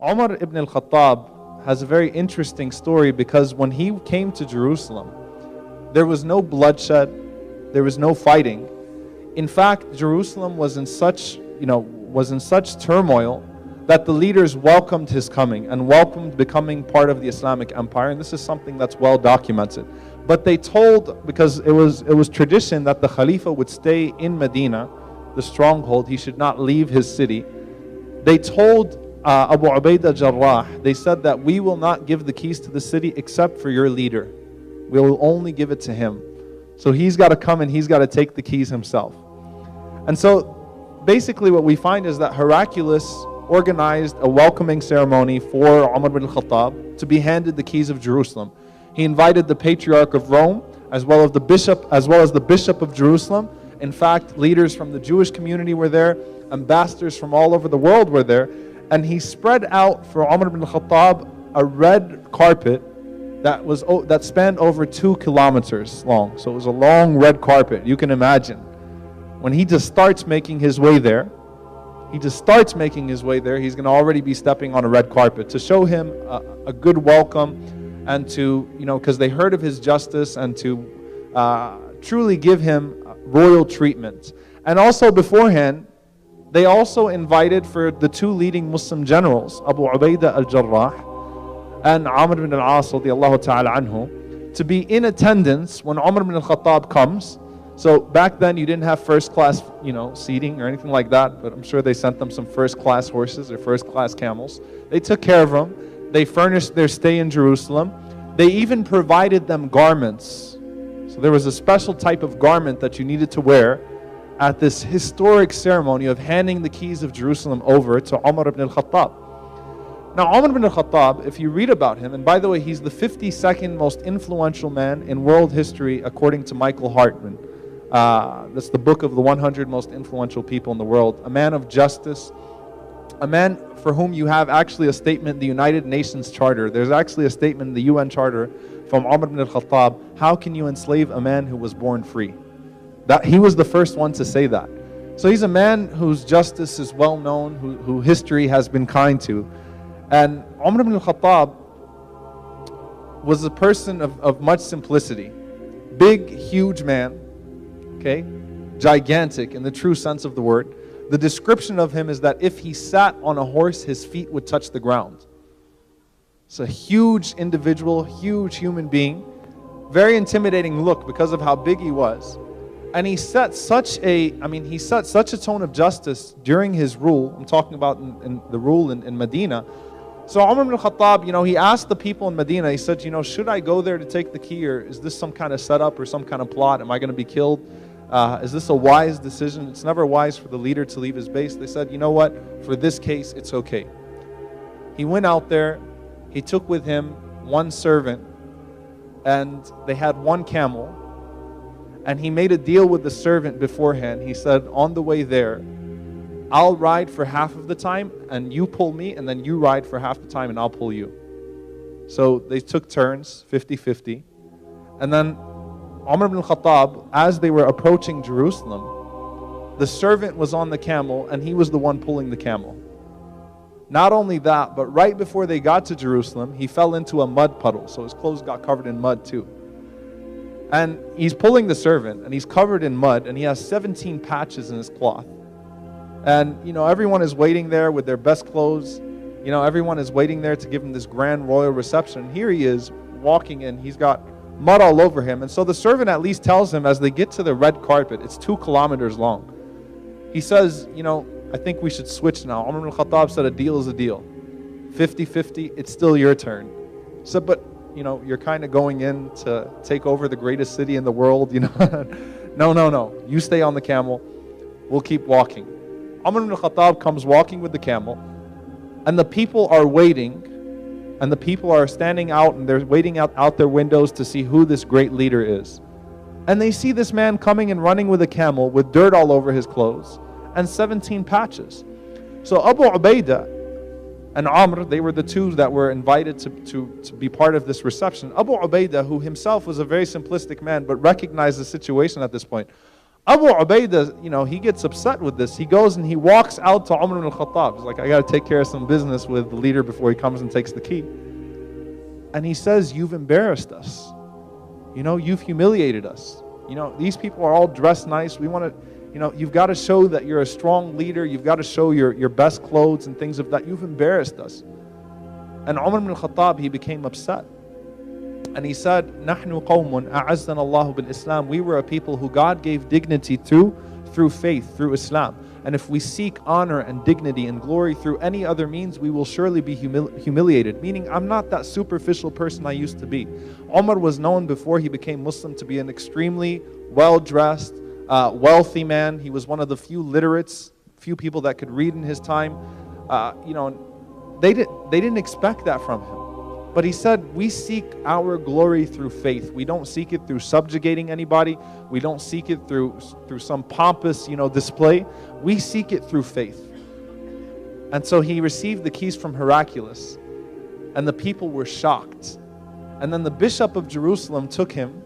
Omar ibn al-Khattab has a very interesting story, because when he came to Jerusalem, there was no bloodshed, there was no fighting. In fact, Jerusalem was in such turmoil that the leaders welcomed his coming and welcomed becoming part of the Islamic Empire, and this is something that's well documented. But they told, because it was tradition that the Khalifa would stay in Medina, the stronghold, he should not leave his city. They told Abu Ubaidah Jarrah, they said that we will not give the keys to the city except for your leader. We will only give it to him. So he's got to come and he's got to take the keys himself. And so basically what we find is that Heraclius organized a welcoming ceremony for Umar bin Khatab to be handed the keys of Jerusalem. He invited the Patriarch of Rome as well as the Bishop of Jerusalem. In fact, leaders from the Jewish community were there, ambassadors from all over the world were there, and he spread out for Umar bin Khattab a red carpet that spanned over 2 kilometers long. So it was a long red carpet. You can imagine. When he just starts making his way there, he's going to already be stepping on a red carpet to show him a good welcome, and to, because they heard of his justice, and to truly give him royal treatment. And also beforehand, they also invited for the 2 leading Muslim generals, Abu Ubaidah al-Jarrah and Amr bin al-As radiyallahu ta'ala anhu, to be in attendance when Umar bin al-Khattab comes. So back then you didn't have first class, seating or anything like that, but I'm sure they sent them some first class horses or first class camels. They took care of them. They furnished their stay in Jerusalem. They even provided them garments. So there was a special type of garment that you needed to wear at this historic ceremony of handing the keys of Jerusalem over to Umar ibn al-Khattab. Now Umar ibn al-Khattab, if you read about him, and by the way, he's the 52nd most influential man in world history according to Michael Hartman. That's the book of the 100 most influential people in the world. A man of justice, a man for whom you have actually a statement in the United Nations Charter. There's actually a statement in the UN Charter from Umar ibn al-Khattab. How can you enslave a man who was born free? That he was the first one to say that. So he's a man whose justice is well known, who history has been kind to. And Umar ibn al-Khattab was a person of much simplicity. Big, huge man, okay? Gigantic in the true sense of the word. The description of him is that if he sat on a horse, his feet would touch the ground. It's a huge individual, huge human being. Very intimidating look because of how big he was. And he set such a tone of justice during his rule. I'm talking about in the rule in Medina. So Umar ibn al-Khattab, he asked the people in Medina, he said, should I go there to take the key, or is this some kind of setup or some kind of plot? Am I going to be killed? Is this a wise decision? It's never wise for the leader to leave his base. They said, you know what? For this case, it's okay. He went out there. He took with him 1 servant, and they had 1 camel. And he made a deal with the servant beforehand. He said, on the way there, I'll ride for half of the time, and you pull me, and then you ride for half the time, and I'll pull you. So they took turns, 50-50. And then Umar ibn al-Khattab, as they were approaching Jerusalem, the servant was on the camel, and he was the one pulling the camel. Not only that, but right before they got to Jerusalem, he fell into a mud puddle, so his clothes got covered in mud too. And he's pulling the servant, and he's covered in mud, and he has 17 patches in his cloth. And, everyone is waiting there with their best clothes. Everyone is waiting there to give him this grand royal reception. Here he is walking in, he's got mud all over him. And so the servant at least tells him, as they get to the red carpet, it's 2 kilometers long. He says, I think we should switch now. Umar ibn al-Khattab said a deal is a deal. 50-50, it's still your turn. So, but, you're kind of going in to take over the greatest city in the world, No. You stay on the camel. We'll keep walking. Umar ibn al-Khattab comes walking with the camel, and the people are waiting, and the people are standing out, and they're waiting out their windows to see who this great leader is. And they see this man coming and running with a camel with dirt all over his clothes and 17 patches. So Abu Ubaidah and Amr, they were the 2 that were invited to be part of this reception. Abu Ubaidah, who himself was a very simplistic man but recognized the situation at this point, Abu Ubaidah, he gets upset with this. He goes and he walks out to Umar bin Khatab. He's like, I got to take care of some business with the leader before he comes and takes the key. And he says, you've embarrassed us. You've humiliated us. These people are all dressed nice. We want to, you've got to show that you're a strong leader. You've got to show your best clothes and things of that. You've embarrassed us. And Umar bin Khatab, he became upset. And he said, نَحْنُ قَوْمٌ أَعَزَّنَ اللَّهُ بِالْإِسْلَامِ. We were a people who God gave dignity through faith, through Islam. And if we seek honor and dignity and glory through any other means, we will surely be humiliated. Meaning, I'm not that superficial person I used to be. Omar was known before he became Muslim to be an extremely well-dressed, wealthy man. He was one of the few literates, few people that could read in his time. They didn't expect that from him. But he said, we seek our glory through faith. We don't seek it through subjugating anybody. We don't seek it through some pompous, display. We seek it through faith. And so he received the keys from Heraclius. And the people were shocked. And then the bishop of Jerusalem took him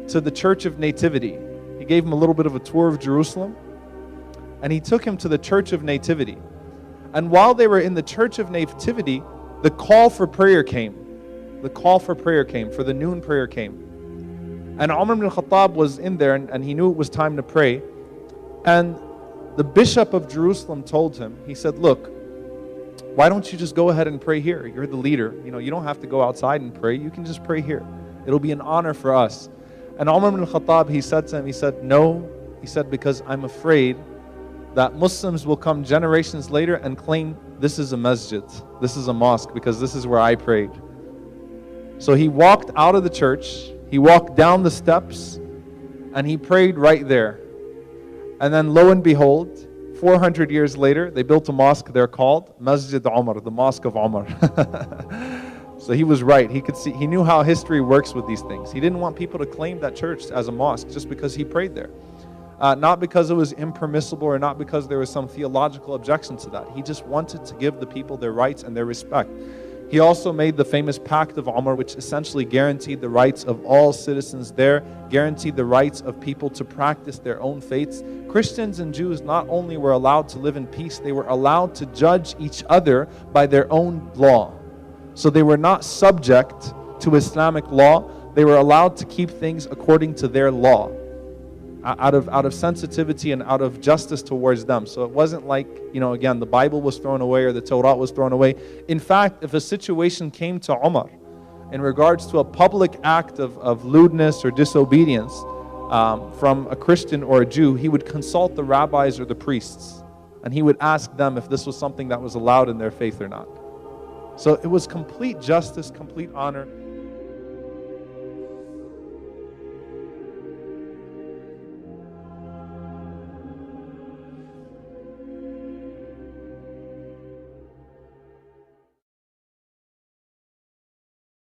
to the Church of Nativity. He gave him a little bit of a tour of Jerusalem. And he took him to the Church of Nativity. And while they were in the Church of Nativity, the call for prayer came. The call for prayer came, for the noon prayer came. And Umar bin Khattab was in there and he knew it was time to pray. And the bishop of Jerusalem told him, he said, look, why don't you just go ahead and pray here? You're the leader. You don't have to go outside and pray. You can just pray here. It'll be an honor for us. And Umar bin Khattab, he said to him, he said, no. He said, because I'm afraid that Muslims will come generations later and claim this is a masjid, this is a mosque, because this is where I prayed. So he walked out of the church, he walked down the steps, and he prayed right there. And then lo and behold, 400 years later, they built a mosque there called Masjid Umar, the Mosque of Umar. So he was right. He knew how history works with these things. He didn't want people to claim that church as a mosque just because he prayed there. Not because it was impermissible or not because there was some theological objection to that. He just wanted to give the people their rights and their respect. He also made the famous Pact of Omar, which essentially guaranteed the rights of all citizens there, guaranteed the rights of people to practice their own faiths. Christians and Jews not only were allowed to live in peace, they were allowed to judge each other by their own law. So they were not subject to Islamic law. They were allowed to keep things according to their law, out of sensitivity and out of justice towards them. So it wasn't like, again, the Bible was thrown away or the Torah was thrown away. In fact, if a situation came to Umar in regards to a public act of lewdness or disobedience from a Christian or a Jew, he would consult the rabbis or the priests, and he would ask them if this was something that was allowed in their faith or not. So it was complete justice, complete honor.